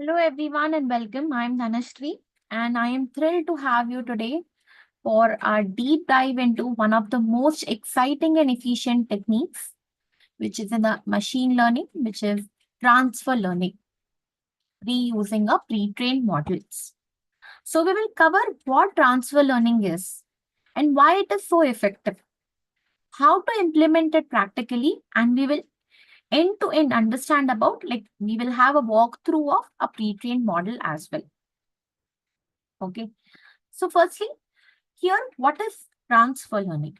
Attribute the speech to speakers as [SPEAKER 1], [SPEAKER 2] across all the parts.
[SPEAKER 1] Hello everyone and welcome. I'm Dhanashree and I am thrilled to have you today for our deep dive into one of the most exciting and efficient techniques, which is in the machine learning, which is transfer learning, reusing of pre-trained models. So we will cover what transfer learning is and why it is so effective, how to implement it practically, and we will end to end understand about we will have a walkthrough of a pre-trained model as well. Okay. So firstly, here, what is transfer learning?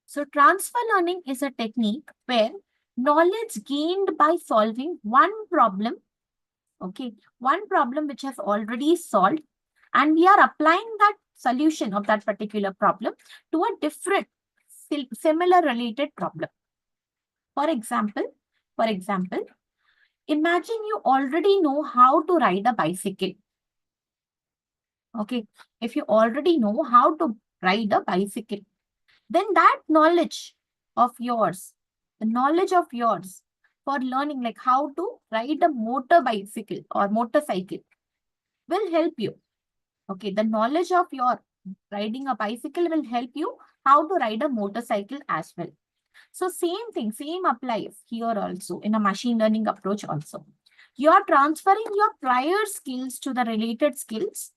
[SPEAKER 1] So, transfer learning is a technique where knowledge gained by solving one problem, okay, one problem which has already solved, and we are applying that solution of that particular problem to a different, similar related problem. For example, for example, imagine you already know how to ride a bicycle. Okay, if you already know how to ride a bicycle, then that knowledge of yours, the knowledge of yours for learning like how to ride a motor bicycle or motorcycle will help you. Okay, the knowledge of your riding a bicycle will help you how to ride a motorcycle as well. So same thing, same applies here also in a machine learning approach also. You are transferring your prior skills to the related skills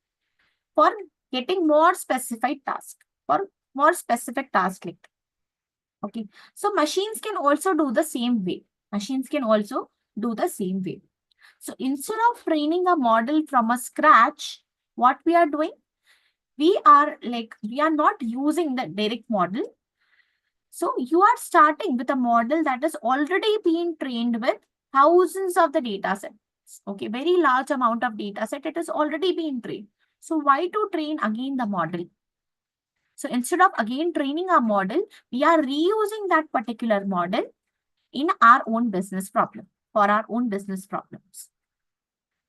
[SPEAKER 1] for getting more specified task, for more specific task like. Okay, so machines can also do the same way. Machines can also do the same way. So instead of training a model from a scratch, what we are doing, we are not using the direct model. So you are starting with a model that has already been trained with thousands of the data sets. Okay, very large amount of data set. It has already been trained. So why to train again the model? So instead of again training our model, we are reusing that particular model in our own business problem, for our own business problems.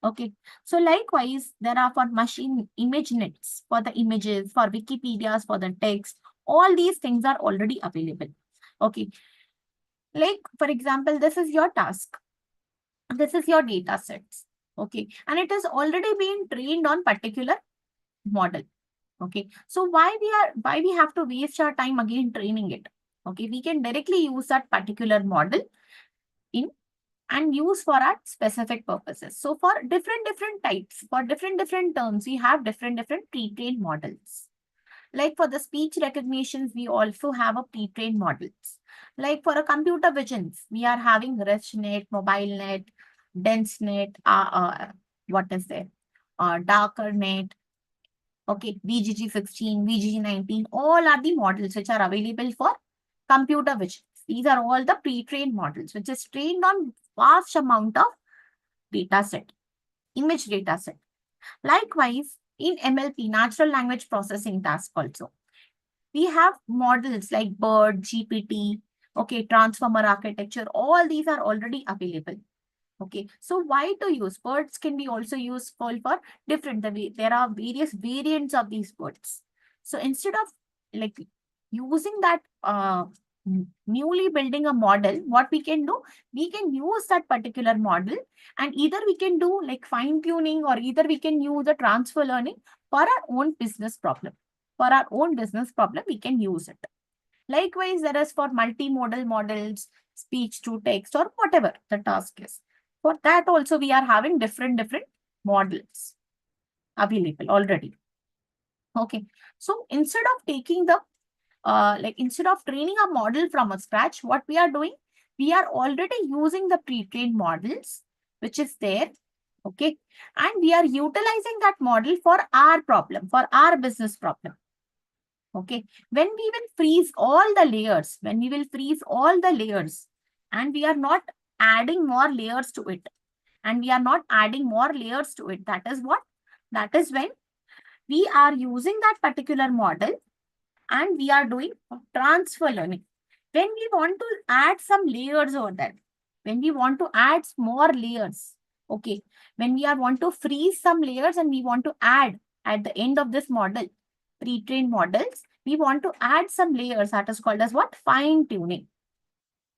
[SPEAKER 1] Okay. So likewise, there are for machine image nets, for the images, for Wikipedias, for the text, all these things are already available. Okay. Like, for example, this is your task. This is your data sets. Okay. And it has already been trained on particular model. Okay, so why we have to waste our time again training it? Okay, we can directly use that particular model in and use for our specific purposes. So for different types, for different terms, we have different pre-trained models. Like for the speech recognitions, we also have a pre-trained models. Like for a computer visions, we are having ResNet, MobileNet, DenseNet, what is there? Darker net, okay, VGG16, VGG19, all are the models which are available for computer vision. These are all the pre-trained models, which is trained on vast amount of data set, image data set. Likewise, in MLP, natural language processing task also, we have models like BERT, GPT, okay, transformer architecture, all these are already available. Okay, so why to use? Birds can be also useful for different, there are various variants of these birds. So instead of like using that newly building a model, what we can do, we can use that particular model and either we can do like fine tuning or either we can use the transfer learning for our own business problem. For our own business problem, we can use it. Likewise, there is for multimodal models, speech to text or whatever the task is. For that also, we are having different models available already. Okay. So instead of taking the, instead of training a model from a scratch, what we are doing, we are already using the pre-trained models, which is there. Okay. And we are utilizing that model for our problem, for our business problem. Okay, when we will freeze all the layers, when we will freeze all the layers and we are not adding more layers to it, and we are not adding more layers to it, that is what? That is when we are using that particular model and we are doing transfer learning. When we want to add some layers over there, when we want to add more layers, okay, when we are want to freeze some layers and we want to add at the end of this model, pre-trained models, we want to add some layers that is called as what? Fine tuning.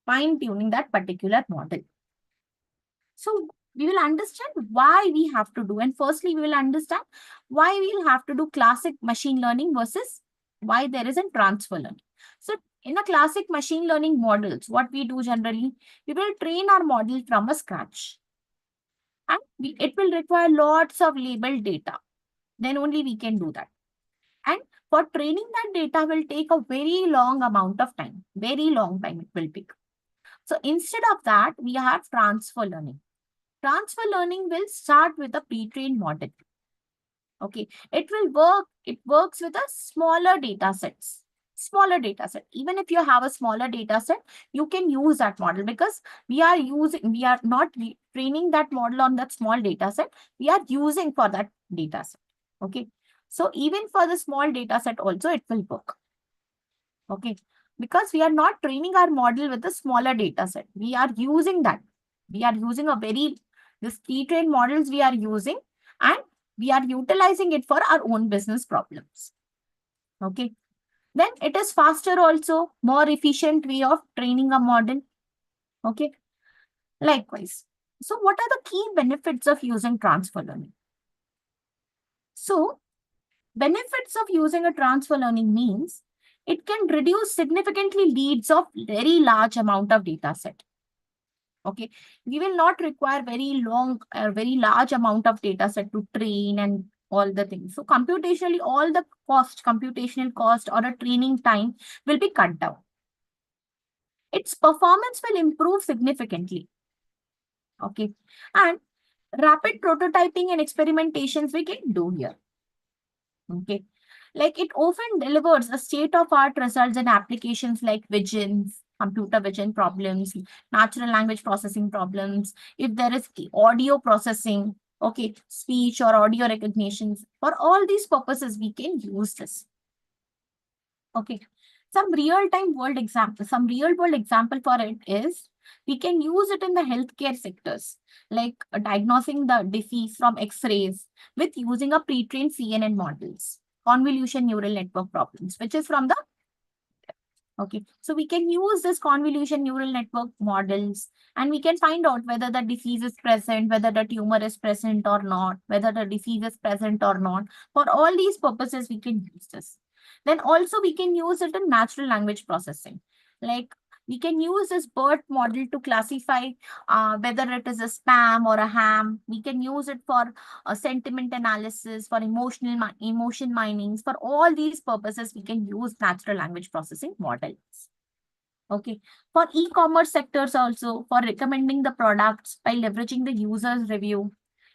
[SPEAKER 1] Fine tuning that particular model. So We will understand why we have to do. And firstly, we will understand why we will have to do classic machine learning versus why there isn't transfer learning. So in a classic machine learning models, what we do generally, we will train our model from a scratch. And it will require lots of labeled data. Then only we can do that. And for training that data will take a very long amount of time. Very long time it will take. So instead of that, we have transfer learning. Transfer learning will start with a pre-trained model. Okay, it works with a smaller data sets. Smaller data set. Even if you have a smaller data set, you can use that model because we are not training that model on that small data set. We are using for that data set. Okay. So even for the small data set also, it will work. Okay. Because we are not training our model with a smaller data set. We are using that. We are using this pre-trained models we are using, and we are utilizing it for our own business problems. Okay. Then it is faster also, more efficient way of training a model. Okay. Likewise. So what are the key benefits of using transfer learning? So benefits of using a transfer learning means it can reduce significantly leads of very large amount of data set. Okay, we will not require very large amount of data set to train and all the things. So computationally, all the computational cost or a training time will be cut down. Its performance will improve significantly. Okay, and rapid prototyping and experimentations we can do here. Okay, like it often delivers a state-of-art results in applications like visions, computer vision problems, natural language processing problems. If there is audio processing, okay, speech or audio recognitions, for all these purposes, we can use this. Okay, some real world example for it is we can use it in the healthcare sectors, like diagnosing the disease from X-rays with using a pre-trained CNN models, convolution neural network problems, which is from the okay. So we can use this convolution neural network models and we can find out whether the disease is present, whether the tumor is present or not, whether the disease is present or not. For all these purposes, we can use this. Then also we can use it in natural language processing. Like we can use this BERT model to classify whether it is a spam or a ham. We can use it for sentiment analysis, for emotion minings. For all these purposes, we can use natural language processing models. Okay. For e-commerce sectors also, for recommending the products by leveraging the user's review,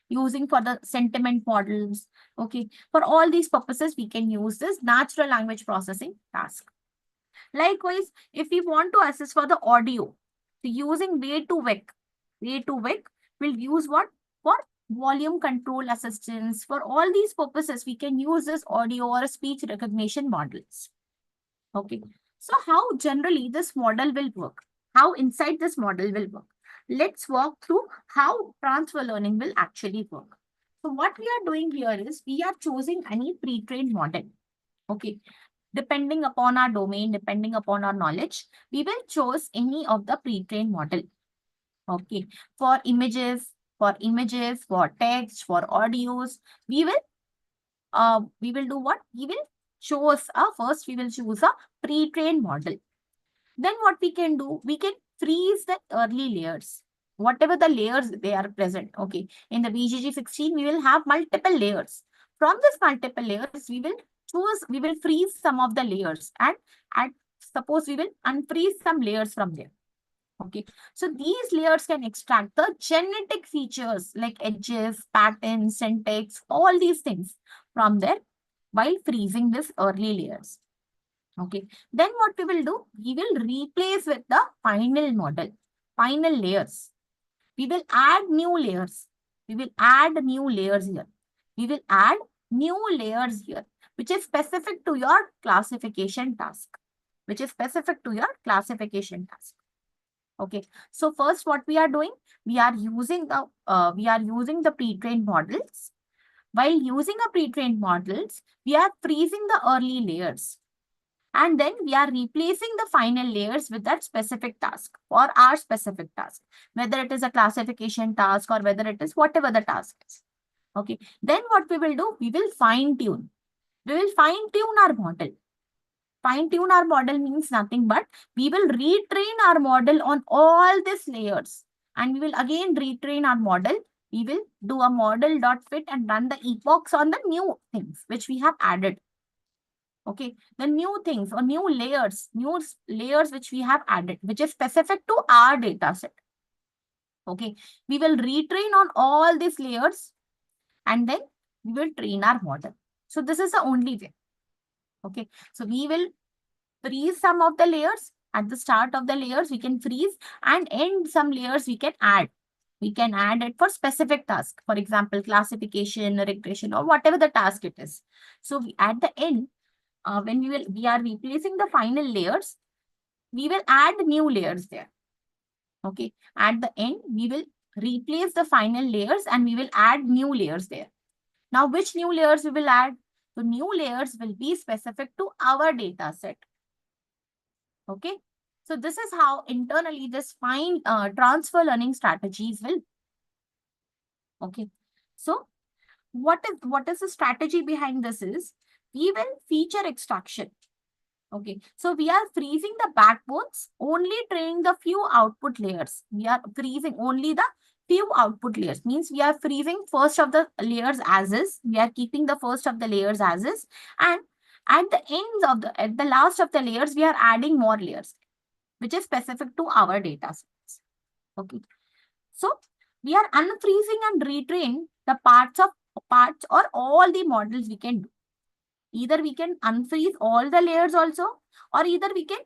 [SPEAKER 1] using for the sentiment models. Okay. For all these purposes, we can use this natural language processing task. Likewise, if we want to assess for the audio, so using way to wake will use what? For volume control assistance. For all these purposes, we can use this audio or speech recognition models. Okay. So how generally this model will work? How inside this model will work? Let's walk through how transfer learning will actually work. So what we are doing here is we are choosing any pre-trained model. Okay. Depending upon our domain, depending upon our knowledge, we will choose any of the pre-trained model. Okay. For images, for text, for audios, we will do what? First we will choose a pre-trained model. Then what we can do, we can freeze the early layers. Whatever the layers they are present. Okay. In the BGG16, we will have multiple layers. From this multiple layers, we will freeze some of the layers and suppose we will unfreeze some layers from there. Okay. So these layers can extract the genetic features like edges, patterns, syntax, all these things from there while freezing this early layers. Okay. Then what we will do? We will replace with the final model, final layers. We will add new layers. We will add new layers here. We will add new layers here, which is specific to your classification task. Which is specific to your classification task. Okay. So first, what we are doing? We are using the pre-trained models. While using a pre-trained models, we are freezing the early layers. And then we are replacing the final layers with that specific task or our specific task, whether it is a classification task or whether it is whatever the task is. Okay. Then what we will do, we will fine tune. We will fine tune our model. Fine tune our model means nothing but we will retrain our model on all these layers. And we will again retrain our model. We will do a model.fit and run the epochs on the new things which we have added. Okay, the new things or new layers which we have added, which is specific to our data set. Okay, we will retrain on all these layers and then we will train our model. So this is the only way. Okay, so we will freeze some of the layers. At the start of the layers, we can freeze, and end some layers we can add. We can add it for specific task. For example, classification, regression, or whatever the task it is. So at the end, when we are replacing the final layers, we will add new layers there. Okay. At the end, we will replace the final layers and we will add new layers there. Now, which new layers we will add? So new layers will be specific to our data set. Okay. So this is how internally this fine transfer learning strategies will. Okay. So what is the strategy behind this is we will feature extraction. Okay, so we are freezing the backbones, only training the few output layers. We are freezing only the few output layers. Means we are freezing first of the layers as is. We are keeping the first of the layers as is. And at the last of the layers, we are adding more layers, which is specific to our data sets. Okay. So we are unfreezing and retraining the parts or all the models we can do. Either we can unfreeze all the layers also, or either we can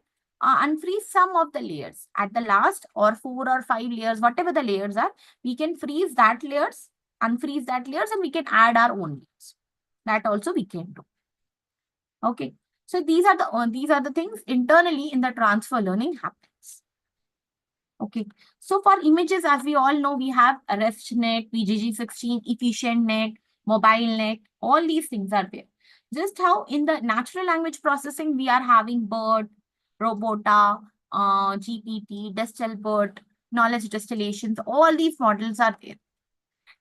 [SPEAKER 1] unfreeze some of the layers at the last, or 4 or 5 layers, whatever the layers are, we can freeze that layers, unfreeze that layers, and we can add our own layers. That also we can do. Okay. So these are the things internally in the transfer learning happens. Okay. So for images, as we all know, we have RESTnet, VGG16, EfficientNet, MobileNet, all these things are there. Just how in the natural language processing, we are having BERT, Robota, GPT, Distilbert, knowledge distillations, all these models are there.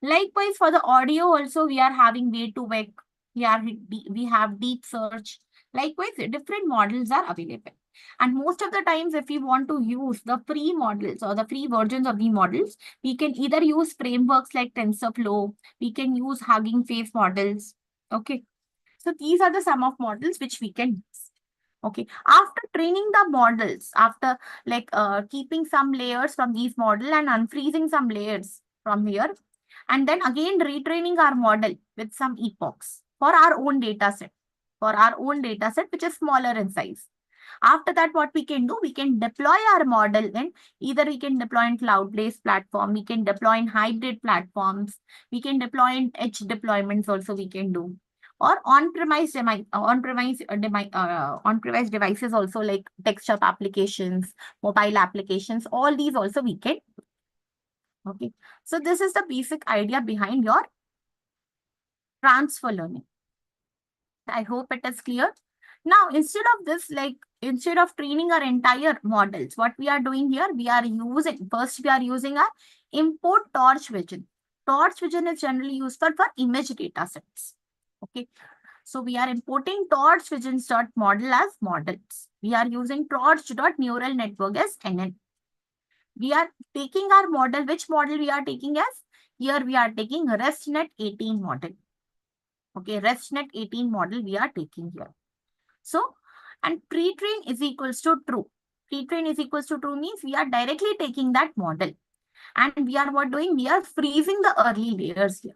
[SPEAKER 1] Likewise, for the audio also, we are having Way2Vec, we have Deep Search. Likewise, different models are available. And most of the times, if we want to use the free models or the free versions of the models, we can either use frameworks like TensorFlow, we can use Hugging Face models. Okay. So these are the sum of models which we can use. Okay. After training the models, after like keeping some layers from these models and unfreezing some layers from here, and then again retraining our model with some epochs for our own data set, which is smaller in size. After that, what we can do, we can deploy our model in either we can deploy in cloud-based platform, we can deploy in hybrid platforms, we can deploy in edge deployments also we can do, or on-premise devices also, like desktop applications, mobile applications, all these also we can. Okay, so this is the basic idea behind your transfer learning. I hope it is clear. Now, instead of this, like instead of training our entire models, what we are doing here, we are using our import torch vision. Torch vision is generally used for image data sets. Okay. So we are importing torch visions.model as models. We are using torch.neural network as NN. We are taking our model. Which model we are taking as? Here we are taking RESTnet 18 model. Okay, RESTnet 18 model we are taking here. So, and pre-train is equals to true. Pre-train is equals to true means we are directly taking that model. And we are what doing? We are freezing the early layers here.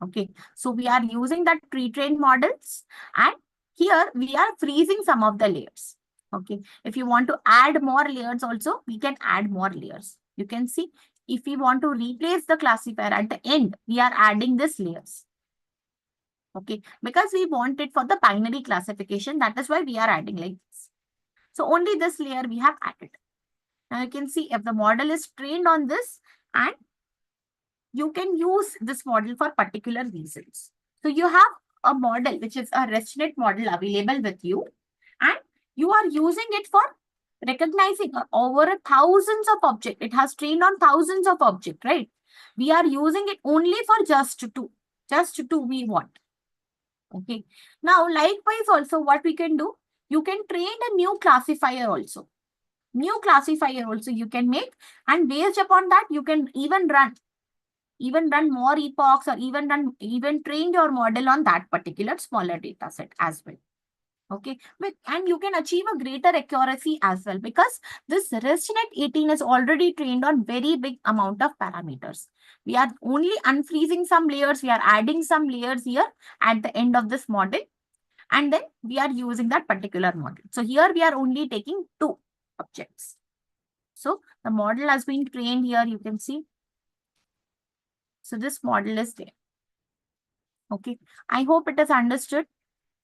[SPEAKER 1] Okay, so we are using that pre-trained models, and here we are freezing some of the layers. Okay, if you want to add more layers also, we can add more layers. You can see if we want to replace the classifier at the end, we are adding these layers. Okay, because we want it for the binary classification. That is why we are adding like this. So only this layer we have added. Now you can see if the model is trained on this, and you can use this model for particular reasons. So you have a model which is a RESTnet model available with you, and You are using it for recognizing over thousands of objects. It has trained on thousands of objects, right? We are using it only for just two. Just two we want. Okay. Now, likewise also what we can do, you can train a new classifier also. New classifier also you can make, and based upon that, you can even run more epochs, or even train your model on that particular smaller data set as well. Okay, and you can achieve a greater accuracy as well, because this ResNet 18 is already trained on very big amount of parameters. We are only unfreezing some layers, we are adding some layers here at the end of this model, and then we are using that particular model. So here we are only taking two objects. So the model has been trained here, you can see. So this model is there. Okay, I hope it is understood.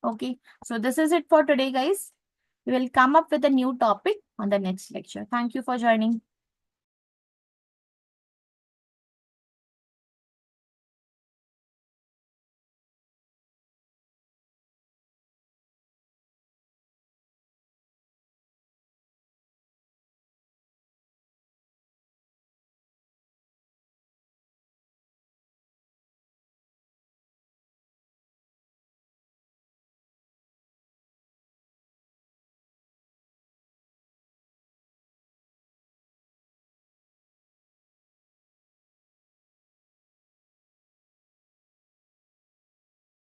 [SPEAKER 1] Okay, so this is it for today, guys. We will come up with a new topic on the next lecture. Thank you for joining.